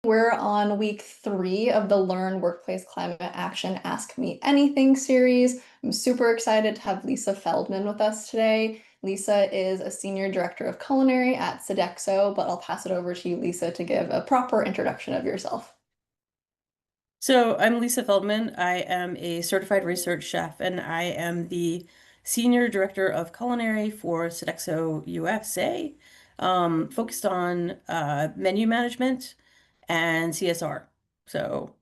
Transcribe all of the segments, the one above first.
We're on week 3 of the Learn Workplace Climate Action Ask Me Anything series. I'm super excited to have Lisa Feldman with us today. Lisa is a Senior Director of Culinary at Sodexo, but I'll pass it over to you, Lisa, to give a proper introduction of yourself. So I'm Lisa Feldman. I am a certified research chef, and I am the Senior Director of Culinary for Sodexo USA, focused on menu management and CSR. So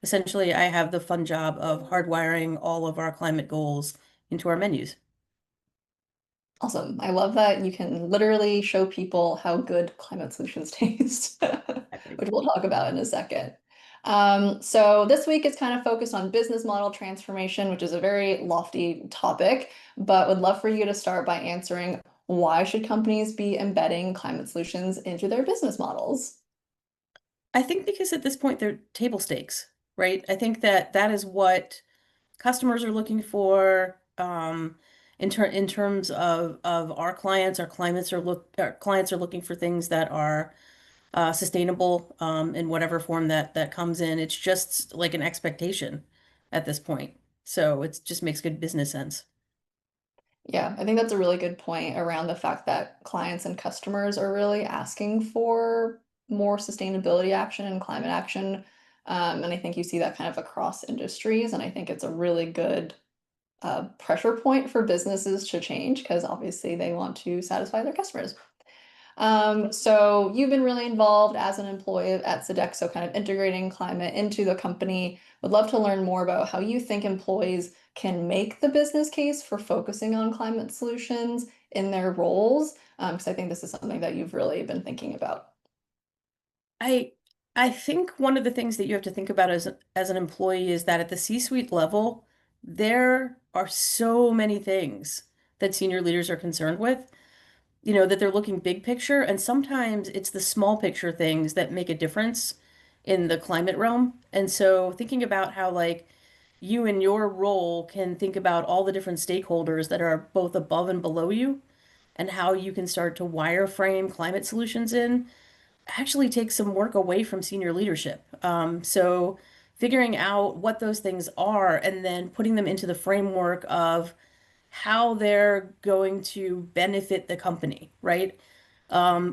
essentially, I have the fun job of hardwiring all of our climate goals into our menus. Awesome. I love that you can literally show people how good climate solutions taste, Exactly. which we'll talk about in a second. So this week is kind of focused on business model transformation, which is a very lofty topic, but would love for you to start by answering why should companies be embedding climate solutions into their business models? I think because at this point they're table stakes, right? I think that that is what customers are looking for in terms of our clients are looking for things that are sustainable in whatever form that comes in. It's just like an expectation at this point. So it just makes good business sense. Yeah, I think that's a really good point around the fact that clients and customers are really asking for more sustainability action and climate action. And I think you see that kind of across industries. And I think it's a really good pressure point for businesses to change because obviously they want to satisfy their customers. So you've been really involved as an employee at Sodexo, kind of integrating climate into the company. Would love to learn more about how you think employees can make the business case for focusing on climate solutions in their roles, because I think this is something that you've really been thinking about. I I think one of the things that you have to think about as an employee is that at the C-suite level, there are so many things that senior leaders are concerned with, that they're looking big picture, and sometimes it's the small picture things that make a difference in the climate realm. And so thinking about how like you in your role can think about all the different stakeholders that are both above and below you and how you can start to wireframe climate solutions in actually takes some work away from senior leadership. So figuring out what those things are and then putting them into the framework of how they're going to benefit the company, right?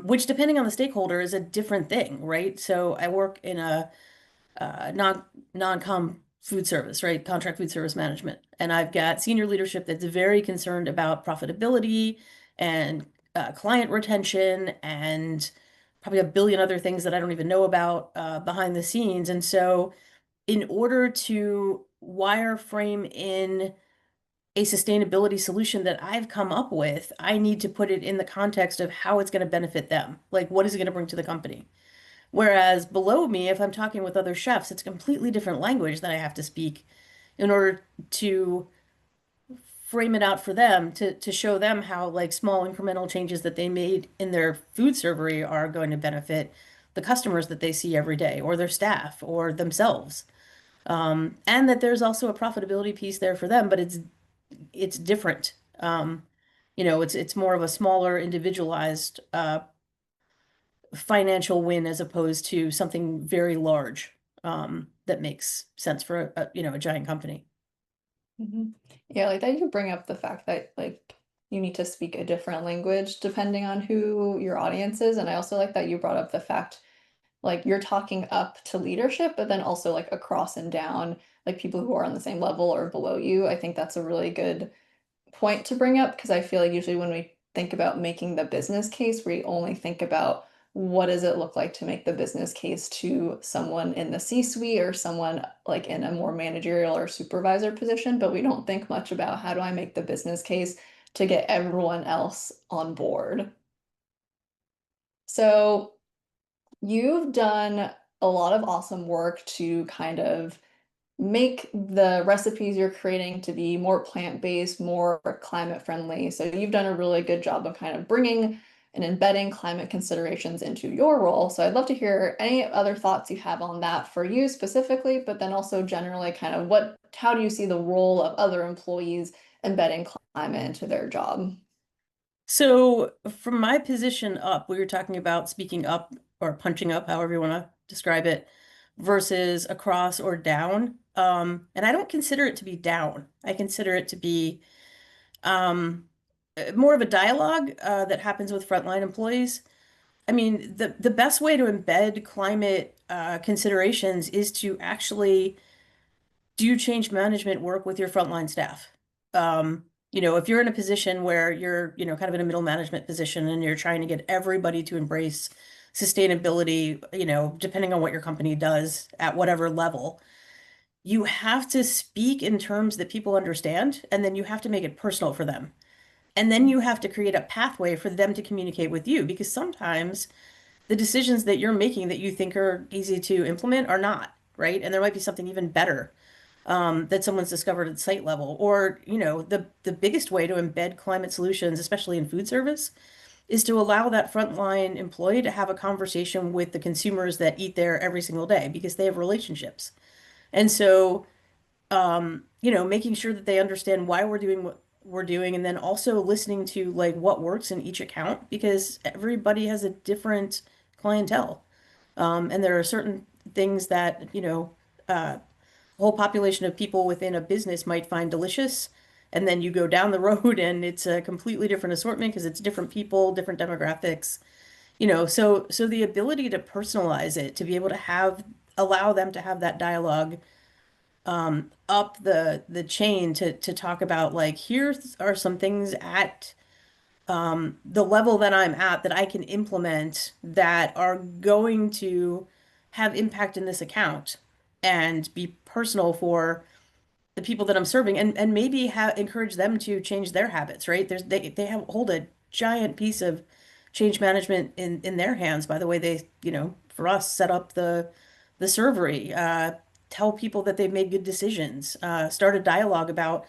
Which, depending on the stakeholder, is a different thing, right? So I work in a non-com food service, right? Contract food service management. And I've got senior leadership that's very concerned about profitability and client retention and probably a billion other things that I don't even know about behind the scenes. And so in order to wireframe in a sustainability solution that I've come up with, I need to put it in the context of how it's going to benefit them. Like, what is it going to bring to the company? Whereas below me, if I'm talking with other chefs, it's a completely different language that I have to speak in order to frame it out for them to show them how like small incremental changes that they made in their food servery are going to benefit the customers that they see every day or their staff or themselves. And that there's also a profitability piece there for them, but it's different. It's more of a smaller individualized financial win as opposed to something very large that makes sense for a giant company. Mhm. Yeah, like that you bring up the fact that like you need to speak a different language depending on who your audience is. And I also like that you brought up the fact like you're talking up to leadership, but then also like across and down, like people who are on the same level or below you. I think that's a really good point to bring up because I feel like usually when we think about making the business case, we only think about what does it look like to make the business case to someone in the C-suite or someone like in a more managerial or supervisor position, but we don't think much about how do I make the business case to get everyone else on board. So you've done a lot of awesome work to kind of make the recipes you're creating to be more plant-based, more climate friendly. So you've done a really good job of kind of bringing and embedding climate considerations into your role. So I'd love to hear any other thoughts you have on that for you specifically, but then also generally kind of how do you see the role of other employees embedding climate into their job? So from my position up, we were talking about speaking up or punching up, however you want to describe it, versus across or down. And I don't consider it to be down. I consider it to be um, more of a dialogue that happens with frontline employees. I mean, the best way to embed climate considerations is to actually do change management work with your frontline staff. If you're in a position where you're, kind of in a middle management position and you're trying to get everybody to embrace sustainability, depending on what your company does at whatever level, you have to speak in terms that people understand, and then you have to make it personal for them. And then you have to create a pathway for them to communicate with you because sometimes the decisions that you're making that you think are easy to implement are not, right? And there might be something even better that someone's discovered at site level. Or, the biggest way to embed climate solutions, especially in food service, is to allow that frontline employee to have a conversation with the consumers that eat there every single day because they have relationships. And so, making sure that they understand why we're doing what we're doing, and then also listening to like what works in each account because everybody has a different clientele. And there are certain things that, whole population of people within a business might find delicious. And then you go down the road and it's a completely different assortment because it's different people, different demographics, so the ability to personalize it, to be able to allow them to have that dialogue up the chain to talk about like, here are some things at the level that I'm at that I can implement that are going to have impact in this account and be personal for the people that I'm serving and maybe encourage them to change their habits, right? They have hold a giant piece of change management in their hands by the way they, for us set up the servery, tell people that they've made good decisions, start a dialogue about,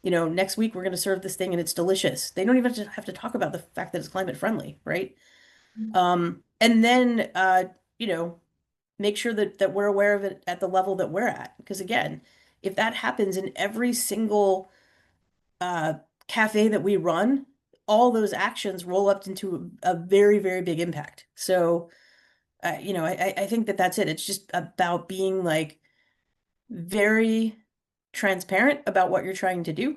next week we're going to serve this thing and it's delicious. They don't even have to talk about the fact that it's climate friendly, right? And then you know, make sure that we're aware of it at the level that we're at. Because again, if that happens in every single uh, cafe that we run, all those actions roll up into a very, very big impact. So, I think that that's it. It's just about being like very transparent about what you're trying to do,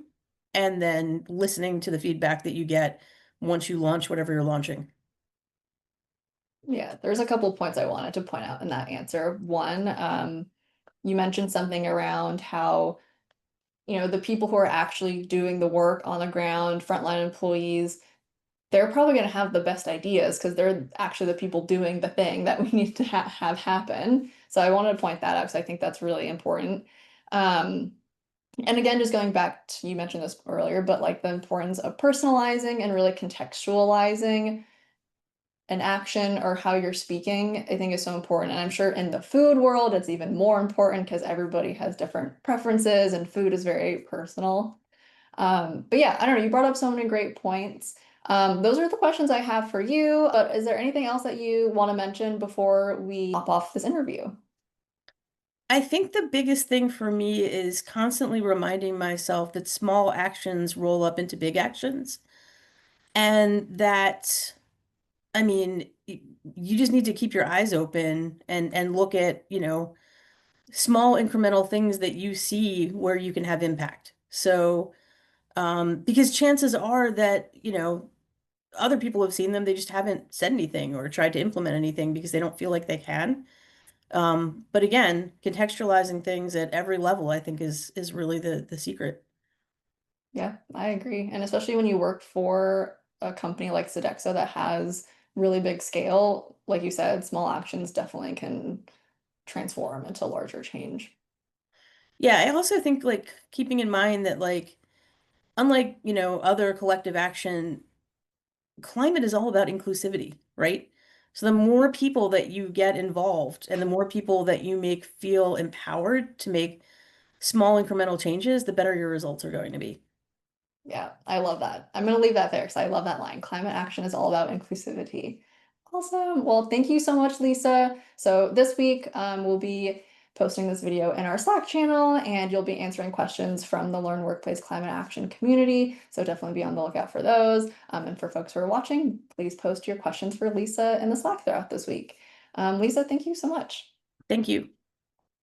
and then listening to the feedback that you get once you launch whatever you're launching. Yeah, there's a couple of points I wanted to point out in that answer. One, you mentioned something around how, the people who are actually doing the work on the ground, frontline employees, they're probably going to have the best ideas because they're actually the people doing the thing that we need to have happen. So I wanted to point that out because I think that's really important. Um, and again, just going back to, you mentioned this earlier, but like the importance of personalizing and really contextualizing an action or how you're speaking, I think is so important. And I'm sure in the food world, it's even more important because everybody has different preferences and food is very personal. But yeah, I don't know, you brought up so many great points. Those are the questions I have for you, but is there anything else that you want to mention before we hop off this interview? I think the biggest thing for me is constantly reminding myself that small actions roll up into big actions. And that, I mean, you just need to keep your eyes open and look at, small incremental things that you see where you can have impact. So, because chances are that, other people have seen them, they just haven't said anything or tried to implement anything because they don't feel like they can. But again, contextualizing things at every level, I think is really the secret. Yeah, I agree. And especially when you work for a company like Sodexo that has really big scale, like you said, small actions definitely can transform into larger change. Yeah, I also think like keeping in mind that like unlike, other collective action, climate is all about inclusivity, right? So the more people that you get involved and the more people that you make feel empowered to make small incremental changes, the better your results are going to be. Yeah, I love that. I'm going to leave that there because I love that line. Climate action is all about inclusivity. Awesome. Well, thank you so much, Lisa. So this week, we'll be posting this video in our Slack channel, and you'll be answering questions from the Learn Workplace Climate Action community. So definitely be on the lookout for those. And for folks who are watching, please post your questions for Lisa in the Slack throughout this week. Lisa, thank you so much. Thank you.